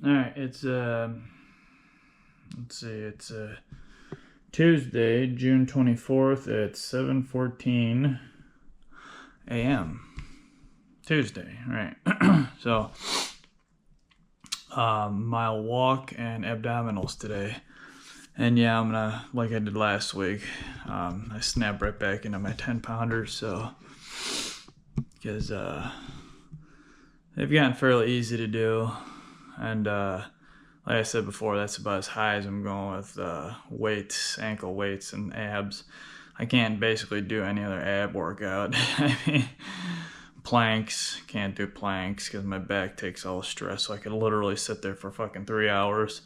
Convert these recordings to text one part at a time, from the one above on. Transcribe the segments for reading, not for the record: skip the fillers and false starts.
All right, let's see, it's Tuesday, June 24th at 7:14 a.m. Tuesday, right? So, mile walk and abdominals today. And yeah, I'm gonna, like I did last week, I snapped right back into my 10-pounders, so, because they've gotten fairly easy to do, and like I said before, that's about as high as I'm going with weights, ankle weights, and abs. I can't basically do any other ab workout. I mean, planks, can't do planks because my back takes all the stress, so I could literally sit there for fucking 3 hours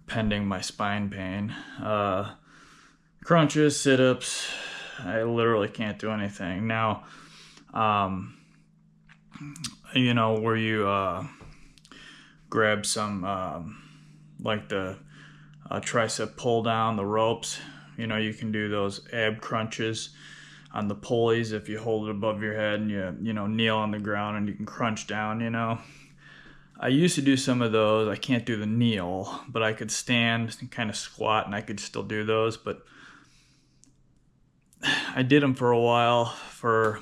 pending my spine pain. Crunches, sit-ups, I literally can't do anything. Now, where you grab some, like the tricep pull down, the ropes, you can do those ab crunches on the pulleys if you hold it above your head and you kneel on the ground and you can crunch down. I used to do some of those. I can't do the kneel, but I could stand and kind of squat and I could still do those. But I did them for a while, for,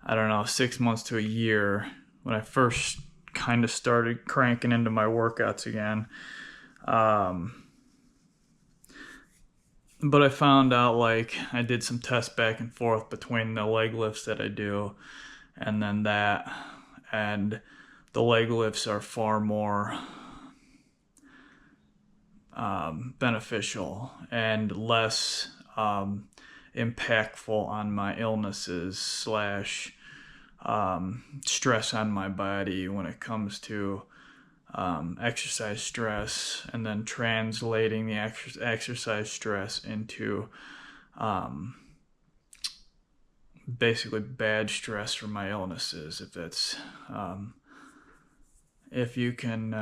I don't know, 6 months to a year when I first kind of started cranking into my workouts again. But I found out, like, I did some tests back and forth between the leg lifts that I do and then that, and the leg lifts are far more beneficial and less impactful on my illnesses slash stress on my body when it comes to exercise stress, and then translating the exercise stress into basically bad stress for my illnesses. If you can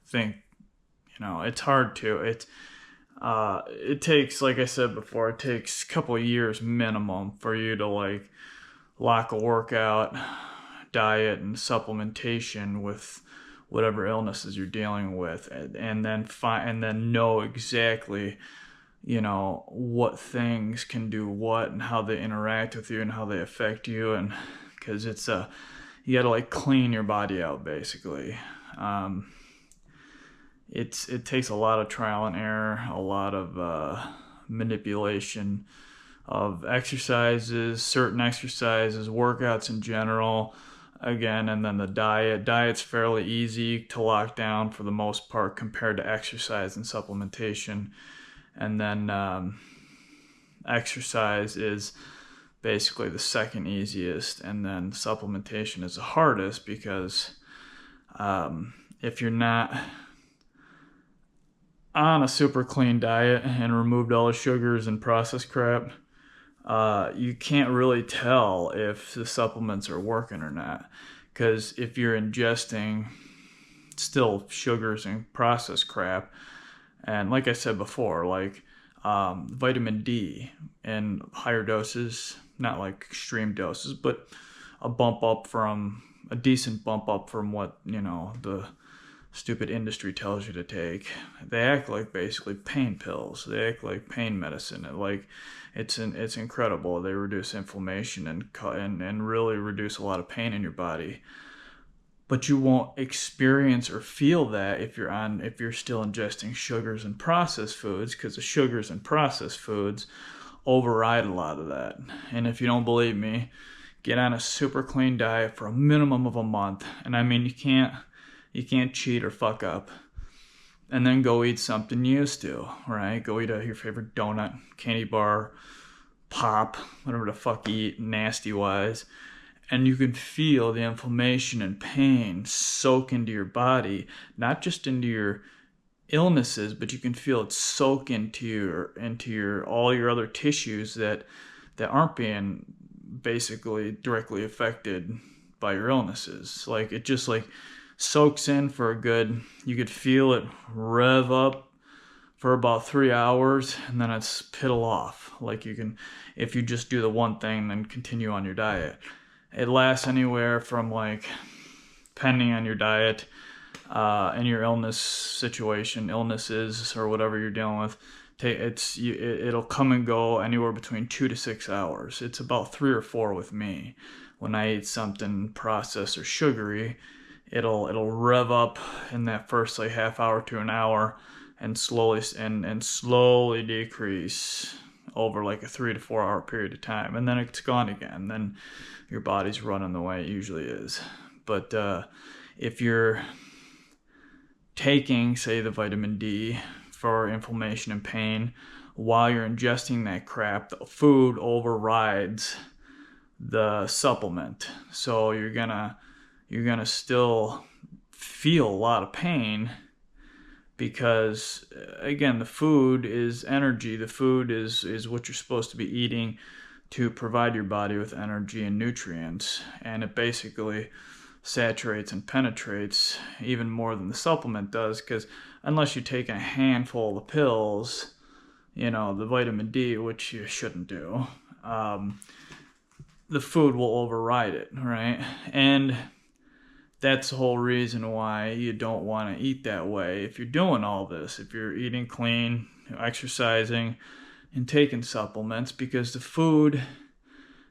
think, it's hard to. It takes, like I said before, it takes a couple of years minimum for you to like lock a workout, diet, and supplementation with whatever illnesses you're dealing with, and then know exactly what things can do what and how they interact with you and how they affect you, and because you gotta like clean your body out basically. It takes a lot of trial and error, a lot of manipulation of exercises, certain exercises, workouts in general, again, and then the diet's fairly easy to lock down for the most part compared to exercise and supplementation. And then exercise is basically the second easiest, and then supplementation is the hardest because if you're not on a super clean diet and removed all the sugars and processed crap, you can't really tell if the supplements are working or not. Because if you're ingesting still sugars and processed crap, and like I said before, like vitamin D in higher doses, not like extreme doses, but a decent bump up from what, the stupid industry tells you to take. They act like basically pain pills. They act like pain medicine. It's incredible. They reduce inflammation and really reduce a lot of pain in your body. But you won't experience or feel that if you're still ingesting sugars and processed foods, because the sugars and processed foods override a lot of that. And if you don't believe me, get on a super clean diet for a minimum of a month. And I mean, you can't cheat or fuck up. And then go eat something you used to, right? Go eat your favorite donut, candy bar, pop, whatever the fuck you eat, nasty wise. And you can feel the inflammation and pain soak into your body, not just into your illnesses, but you can feel it soak into your all your other tissues that aren't being basically directly affected by your illnesses. Like, it just like soaks in for you could feel it rev up for about 3 hours, and then it's piddle off. Like, you can, if you just do the one thing, then continue on your diet. It lasts anywhere from like depending on your diet and your illnesses or whatever you're dealing with. It'll come and go anywhere between 2 to 6 hours. It's about 3 or 4 with me. When I eat something processed or sugary, it'll rev up in that first like half hour to an hour, and slowly decrease over like a 3 to 4 hour period of time, and then it's gone again. Then your body's running the way it usually is. But if you're taking, say, the vitamin D for inflammation and pain, while you're ingesting that crap, the food overrides the supplement. So you're gonna still feel a lot of pain, because again, the food is energy. The food is what you're supposed to be eating to provide your body with energy and nutrients, and it basically saturates and penetrates even more than the supplement does, because unless you take a handful of the pills, the vitamin D, which you shouldn't do, the food will override it, right? And that's the whole reason why you don't want to eat that way. If you're doing all this, if you're eating clean, exercising, and taking supplements, because the food,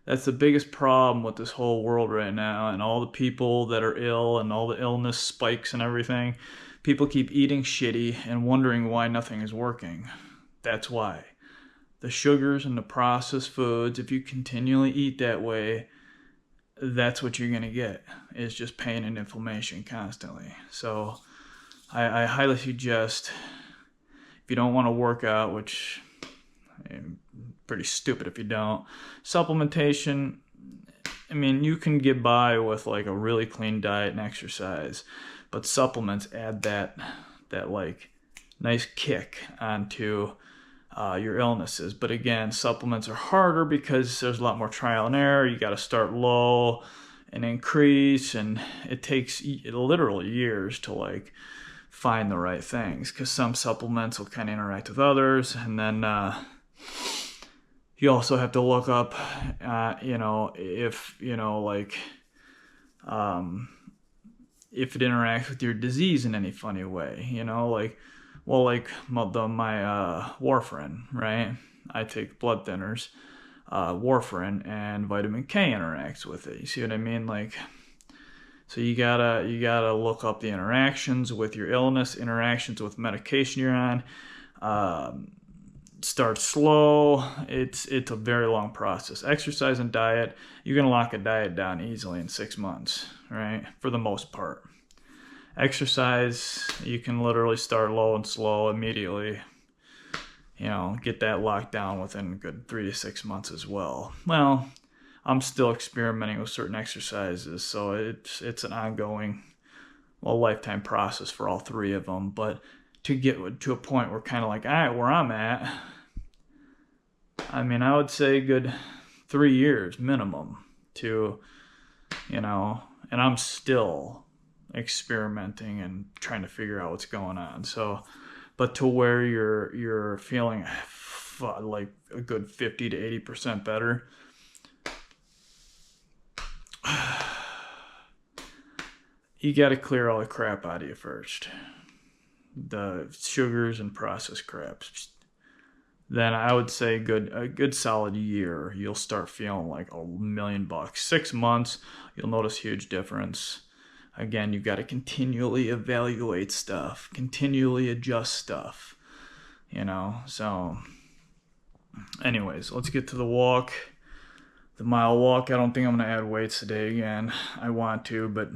that's the biggest problem with this whole world right now, and all the people that are ill and all the illness spikes and everything. People keep eating shitty and wondering why nothing is working. That's why. The sugars and the processed foods, if you continually eat that way, that's what you're going to get, is just pain and inflammation constantly. So I highly suggest, if you don't want to work out, which pretty stupid if you don't, supplementation, I mean, you can get by with like a really clean diet and exercise, but supplements add that like nice kick onto your illnesses. But again, supplements are harder because there's a lot more trial and error. You got to start low and increase, and it takes literally years to like find the right things, because some supplements will kind of interact with others, and then you also have to look up if if it interacts with your disease in any funny way, my warfarin, right? I take blood thinners, warfarin, and vitamin K interacts with it. You see what I mean? So you gotta look up the interactions with your illness, interactions with medication you're on. Start slow. It's a very long process. Exercise and diet, you're gonna lock a diet down easily in 6 months, right? For the most part. Exercise, you can literally start low and slow immediately. Get that locked down within a good 3 to 6 months as well. Well, I'm still experimenting with certain exercises, so it's an ongoing, lifetime process for all 3 of them. But to get to a point where kind of like, all right, where I'm at, I mean, I would say good 3 years minimum to, and I'm still experimenting and trying to figure out what's going on. So, but to where you're feeling like a good 50 to 80% better, you got to clear all the crap out of you first. The sugars and processed craps. Then I would say a good solid year, you'll start feeling like $1 million. 6 months, you'll notice huge difference. Again, you've got to continually evaluate stuff, continually adjust stuff, So anyways, let's get to the walk. The mile walk, I don't think I'm going to add weights today again. I want to, but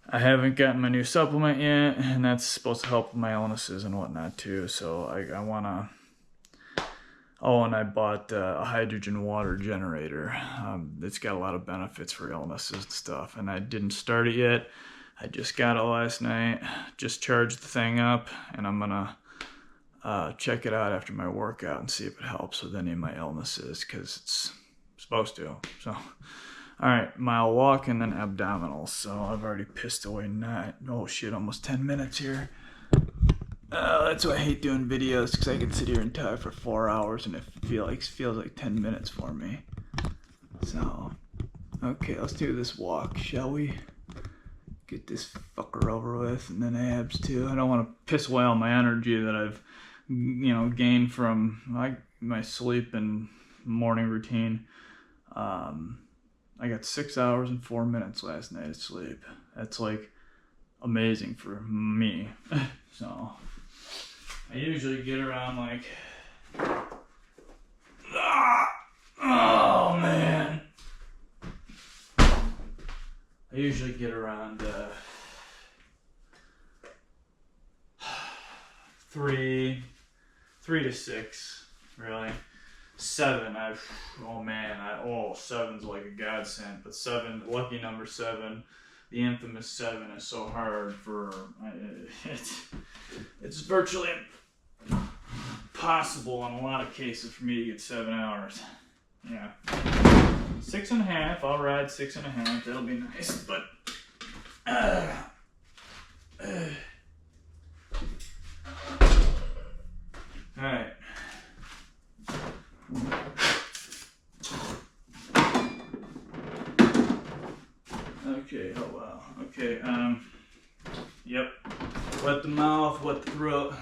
I haven't gotten my new supplement yet, and that's supposed to help with my illnesses and whatnot too. So I want to... Oh, and I bought a hydrogen water generator. It's got a lot of benefits for illnesses and stuff, and I didn't start it yet. I just got it last night, just charged the thing up, and I'm going to check it out after my workout and see if it helps with any of my illnesses, because it's supposed to. So, all right, mile walk and then abdominals. So I've already pissed away almost 10 minutes here. That's why I hate doing videos, because I can sit here and talk for 4 hours and it feels like 10 minutes for me. So, okay, let's do this walk, shall we? Get this fucker over with, and then abs too. I don't want to piss away all my energy that I've, gained from my sleep and morning routine. I got 6 hours and 4 minutes last night of sleep. That's like amazing for me. So I usually get around like, oh man. I usually get around 3 to 6, really. 7, seven's like a godsend. But 7, lucky number 7, the infamous 7 is so hard for, it's virtually impossible in a lot of cases for me to get 7 hours. Yeah. 6.5, I'll ride 6.5, that'll be nice, but alright. Okay, oh wow. Okay, yep. Wet the mouth, wet the throat.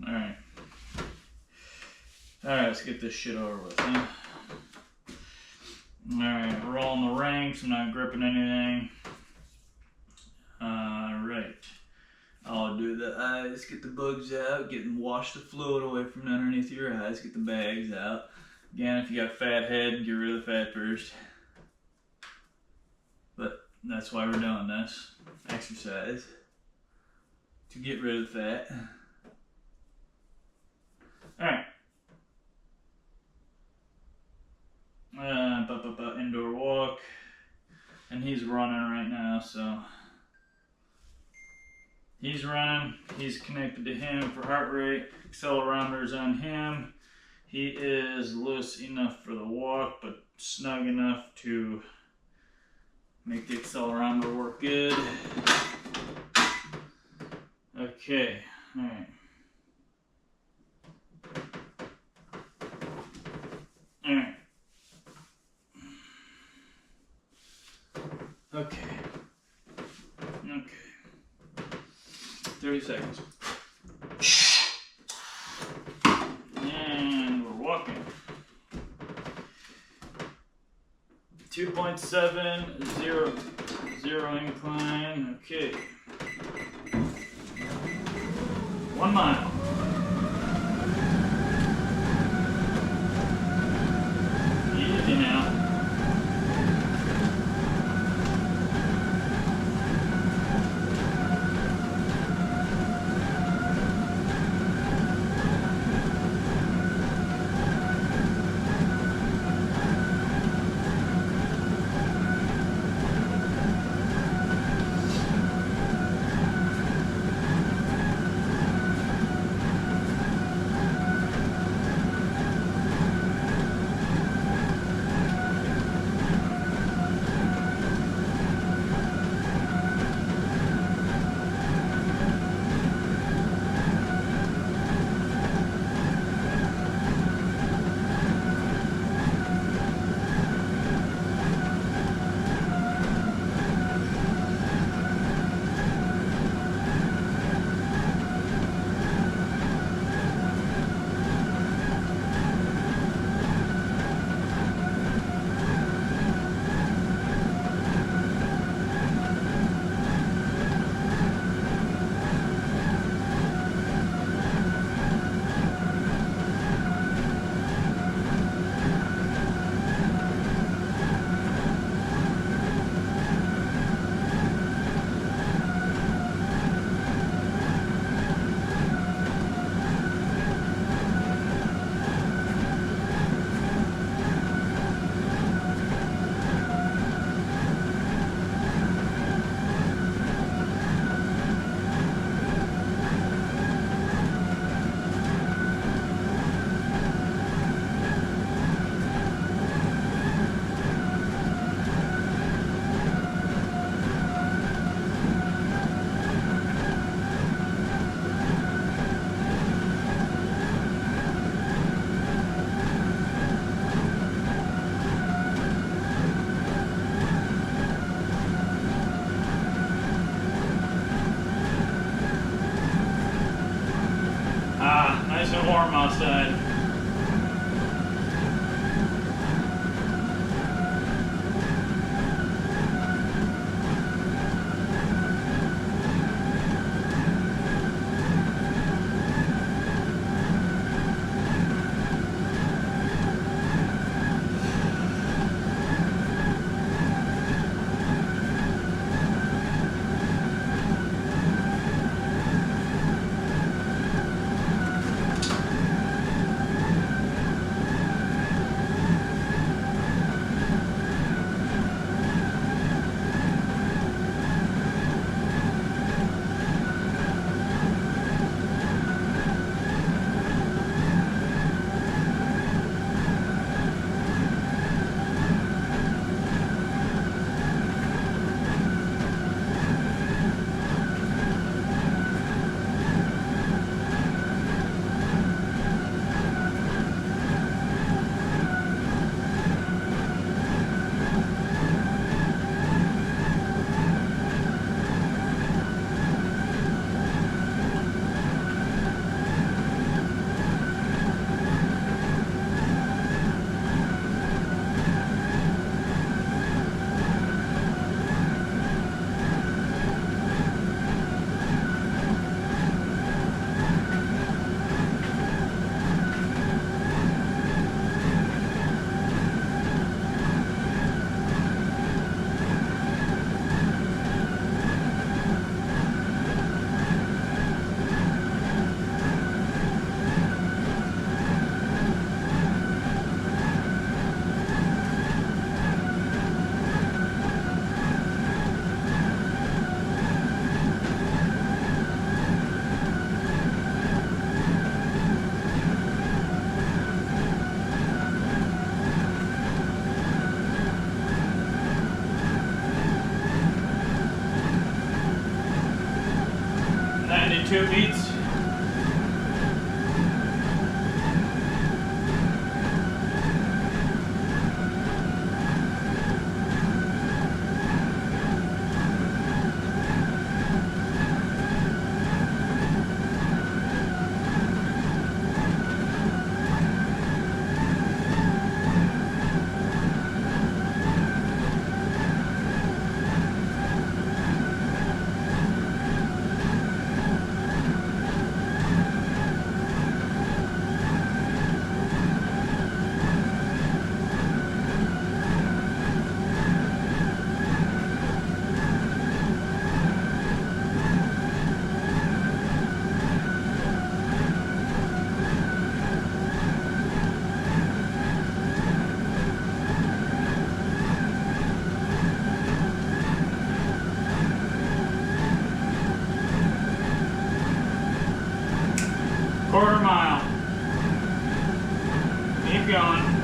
Alright. Alright, let's get this shit over with, huh? Alright, rolling the ranks, I'm not gripping anything. Alright. I'll do the eyes, get the bugs out, wash the fluid away from underneath your eyes, get the bags out. Again, if you got a fat head, get rid of the fat first. But that's why we're doing this. Exercise. To get rid of the fat. Alright. Indoor walk. And he's running right now, so. He's running, he's connected to him for heart rate, accelerometer's on him. He is loose enough for the walk, but snug enough to make the accelerometer work good. Okay, alright. Alright. Okay. Okay. 30 seconds. And we're walking. 2.7, 0 incline. Okay. 1 mile. Easy now. nice and warm outside. Two beats. Quarter mile. Keep going.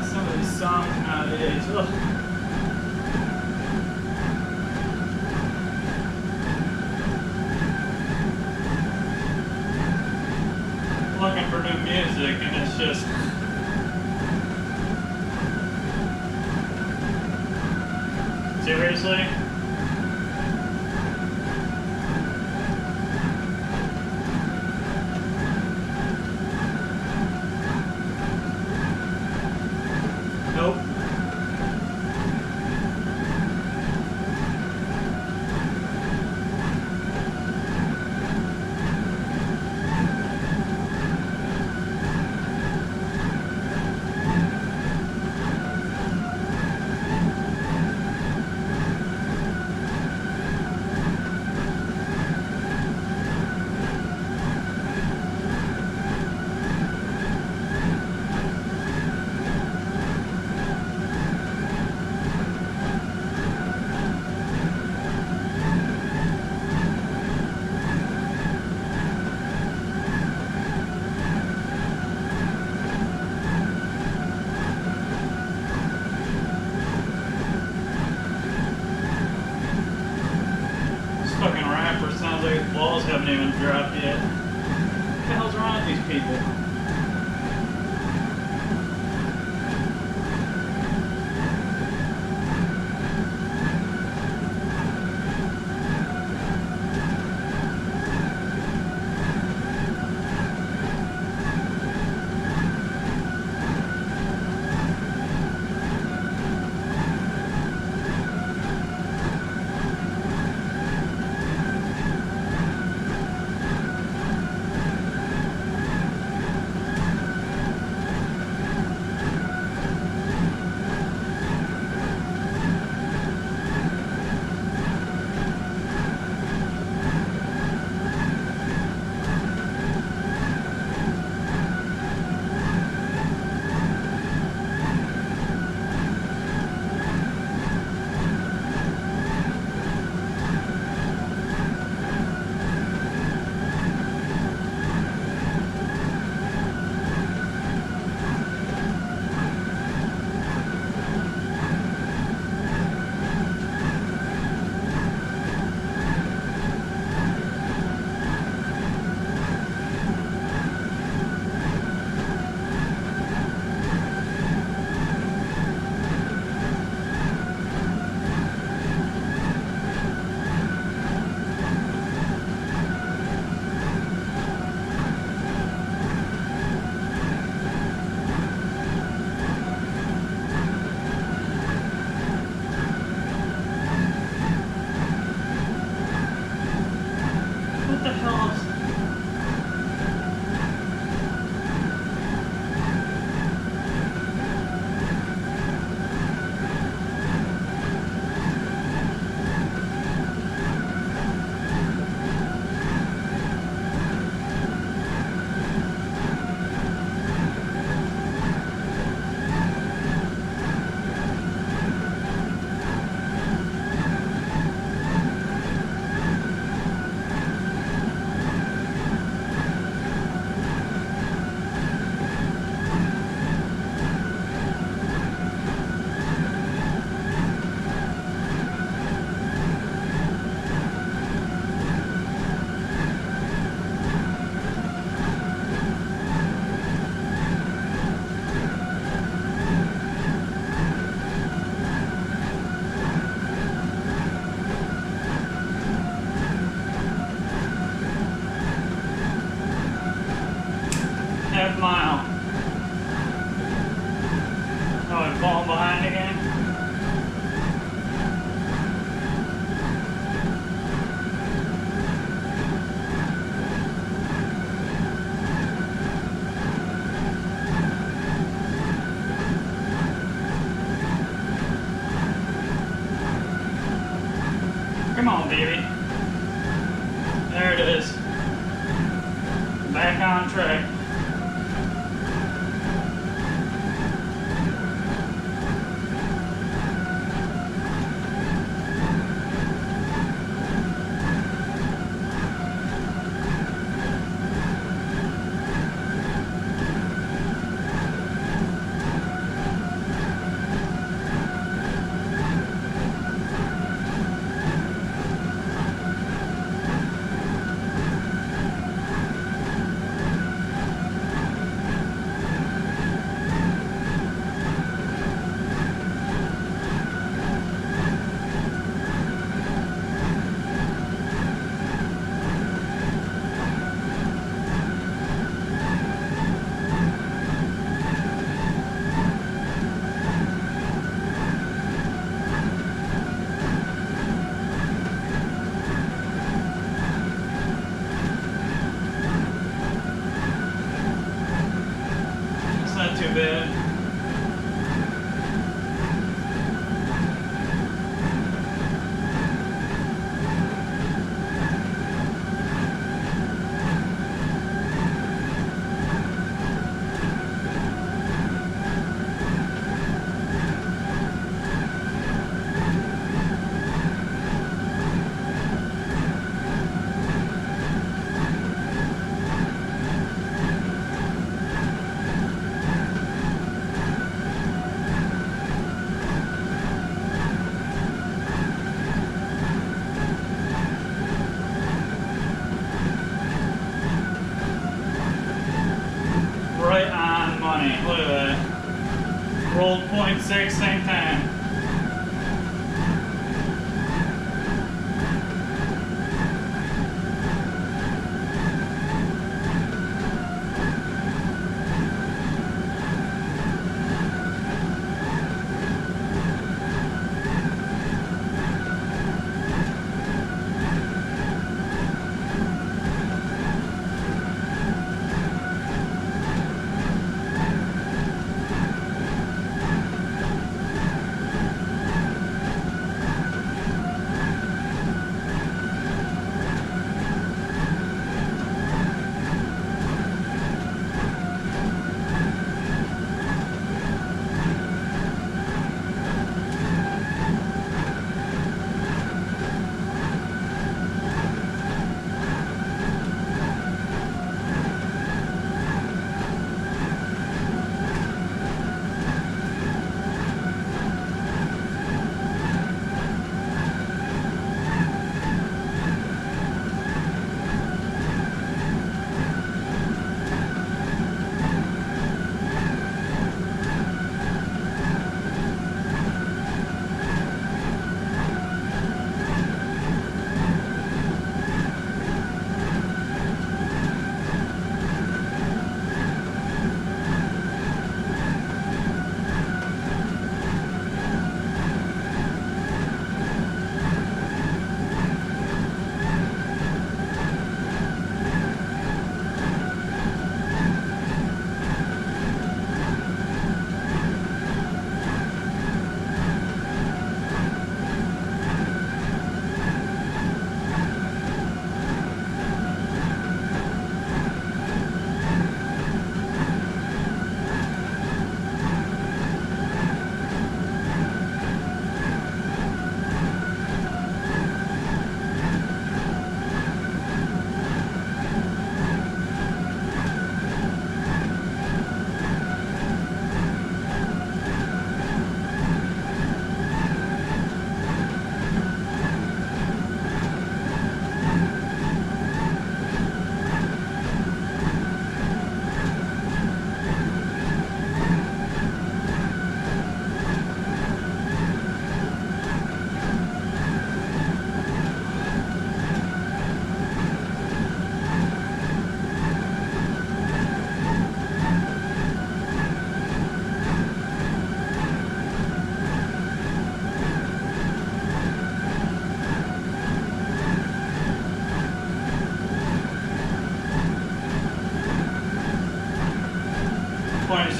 Some of these songs nowadays. Ugh. Looking for new music and it's just seriously? balls haven't even dropped yet. What the hell's wrong with these people? What the hell is... Half mile. Oh, I'm falling behind again. Come on, baby. There it is. Back on track. Not too bad. Rolled 0.6, same time.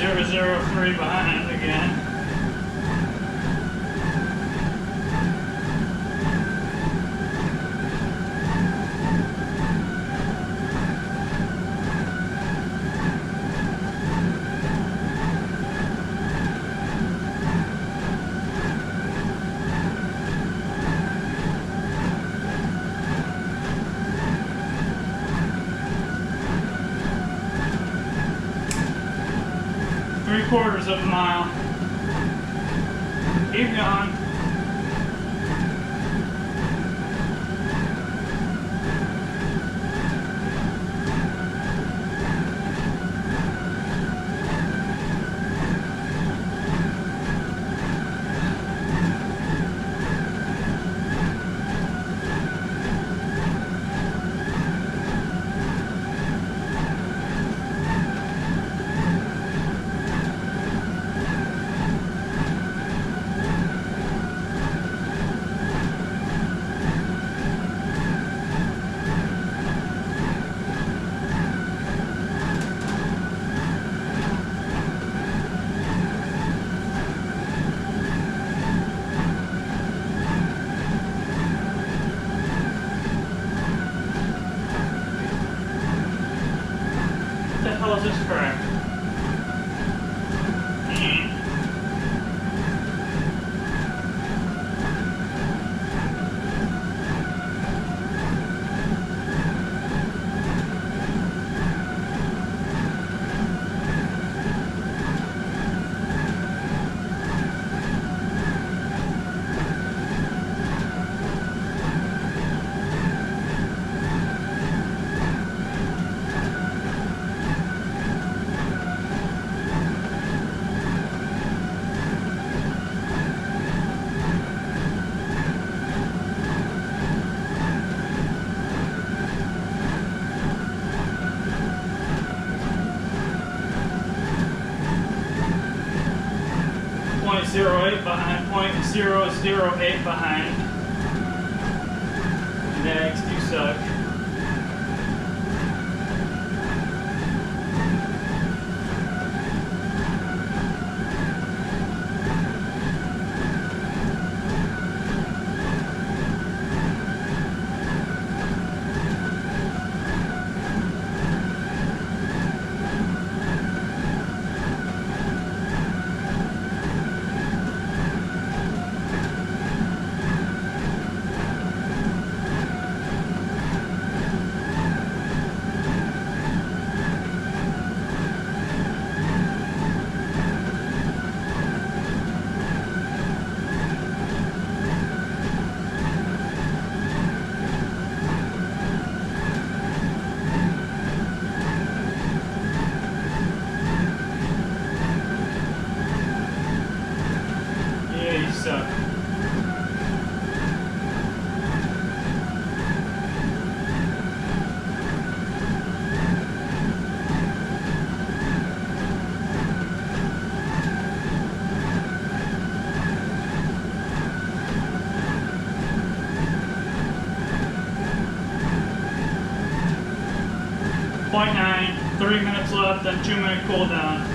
.003 behind again. Three-quarters of a mile. Keep going. What the hell is this crap? .08 behind, .008 behind. Next, you suck. Suck. .9, 3 minutes left, then 2-minute cooldown.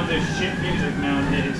This shit music nowadays.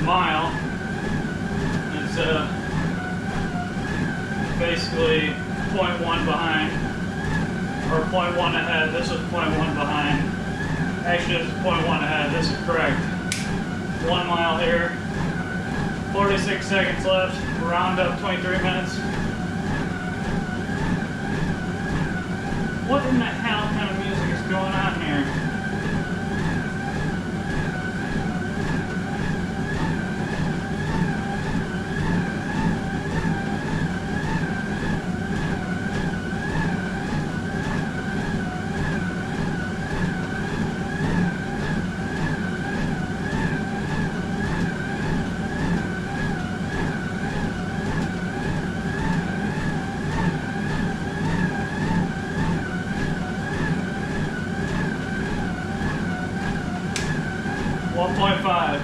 Mile. It's basically 0.1 behind, or 0.1 ahead. This was 0.1 behind. Actually, this is 0.1 ahead. This is correct. 1 mile here. 46 seconds left. Round up 23 minutes. What in the hell kind of music is going on here? .5.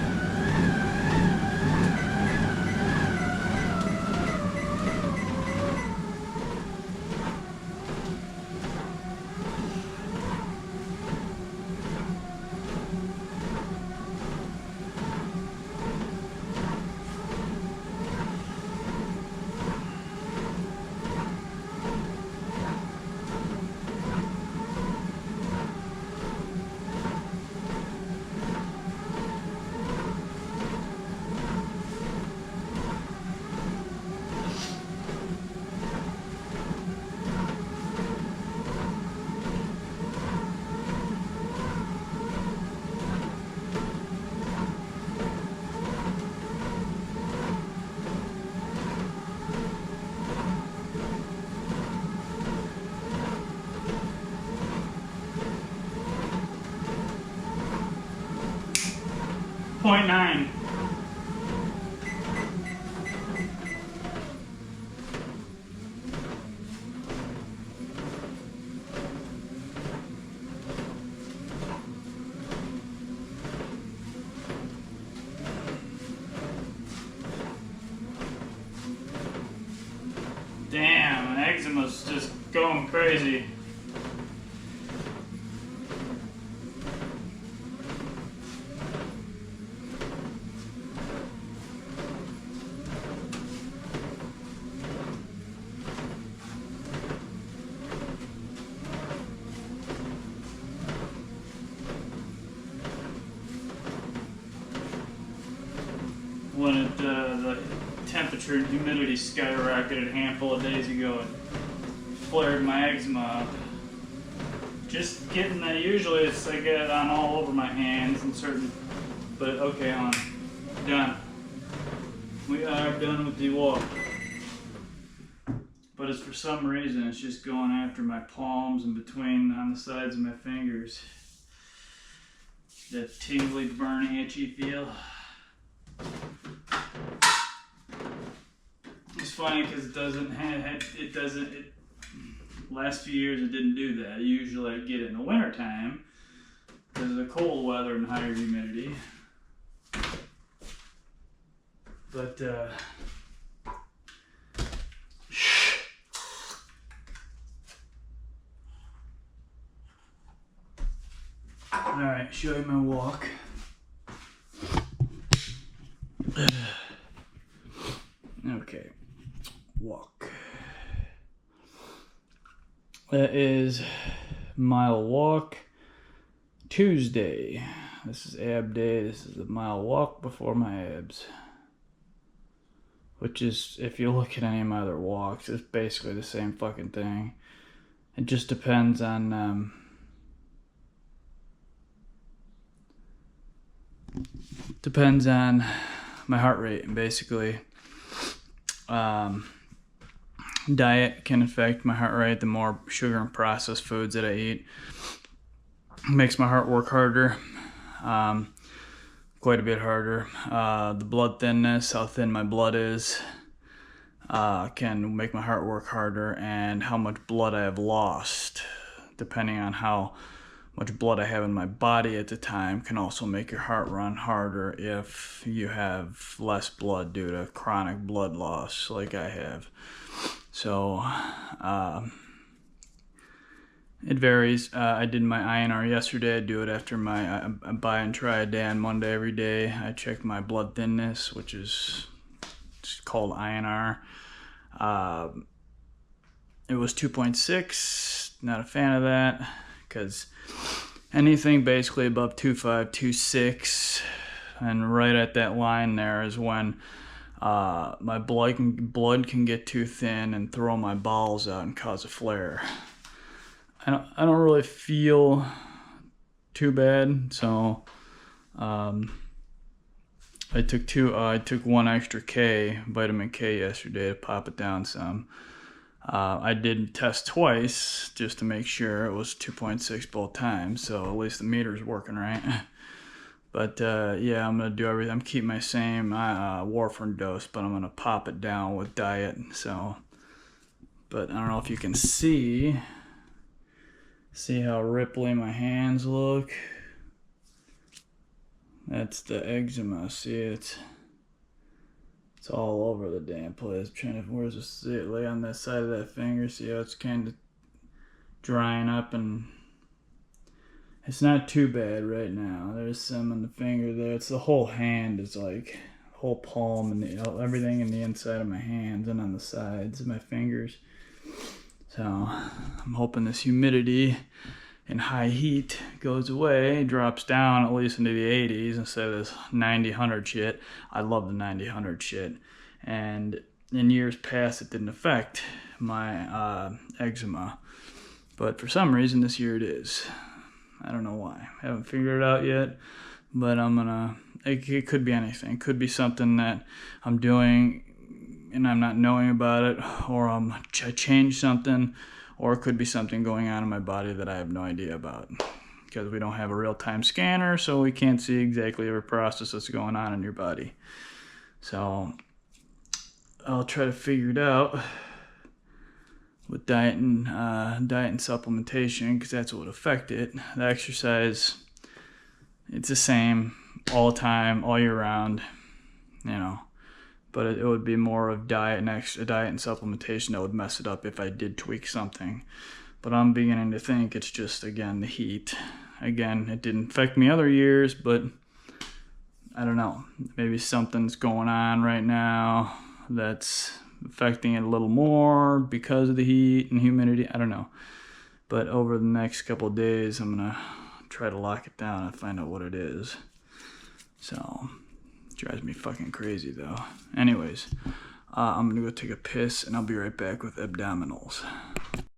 0.9. Damn, eczema's just going crazy. When the temperature and humidity skyrocketed a handful of days ago, it flared my eczema up. Just getting that, usually it's, I get it on all over my hands and certain, but okay, on, done. We are done with the walk. But it's for some reason, it's just going after my palms and between, on the sides of my fingers. That tingly, burning, itchy feel. It's funny because last few years it didn't do that. Usually I get it in the winter time because of the cold weather and higher humidity. But all right, show you my walk. Okay, walk. That is mile walk Tuesday. This is ab day. This is the mile walk before my abs. Which is, if you look at any of my other walks, it's basically the same fucking thing. It just depends on my heart rate, and basically diet can affect my heart rate. The more sugar and processed foods that I eat makes my heart work harder, quite a bit harder. The blood thinness, how thin my blood is, can make my heart work harder, and how much blood I have lost, depending on how much blood I have in my body at the time, can also make your heart run harder if you have less blood due to chronic blood loss like I have. So it varies. I did my INR yesterday. I do it after I buy and try a day on Monday every day. I check my blood thinness, which is called INR. It was 2.6. Not a fan of that, because anything basically above 2.5, 2.6, and right at that line there is when my blood can get too thin and throw my bowels out and cause a flare. I don't really feel too bad, so I took one extra vitamin K yesterday to pop it down some. I did test twice just to make sure it was 2.6 both times, so at least the meter's working right. But yeah, I'm gonna do everything. I'm keeping my same warfarin dose, but I'm gonna pop it down with diet. So, but I don't know if you can see how ripply my hands look. That's the eczema. See, it's all over the damn place. I'm trying to, where's this? See it lay on that side of that finger. See how it's kind of drying up, and it's not too bad right now. There's some on the finger there. It's the whole hand, is like whole palm and everything in the inside of my hands and on the sides of my fingers. So I'm hoping this humidity and high heat goes away, drops down at least into the 80s instead of this 90, 100 shit. I love the 90, 100 shit. And in years past, it didn't affect my eczema. But for some reason, this year it is. I don't know why. I haven't figured it out yet. But it could be anything. It could be something that I'm doing and I'm not knowing about it, or I changed something, or it could be something going on in my body that I have no idea about. because we don't have a real-time scanner, so we can't see exactly every process that's going on in your body. So I'll try to figure it out with diet and supplementation, because that's what would affect it. The exercise, it's the same all the time, all year round, you know. But it would be more of diet and supplementation that would mess it up if I did tweak something. But I'm beginning to think it's just, again, the heat. Again, it didn't affect me other years, but I don't know. Maybe something's going on right now that's affecting it a little more because of the heat and humidity. I don't know. But over the next couple of days, I'm going to try to lock it down and find out what it is. So, it drives me fucking crazy though. Anyways, I'm going to go take a piss and I'll be right back with abdominals.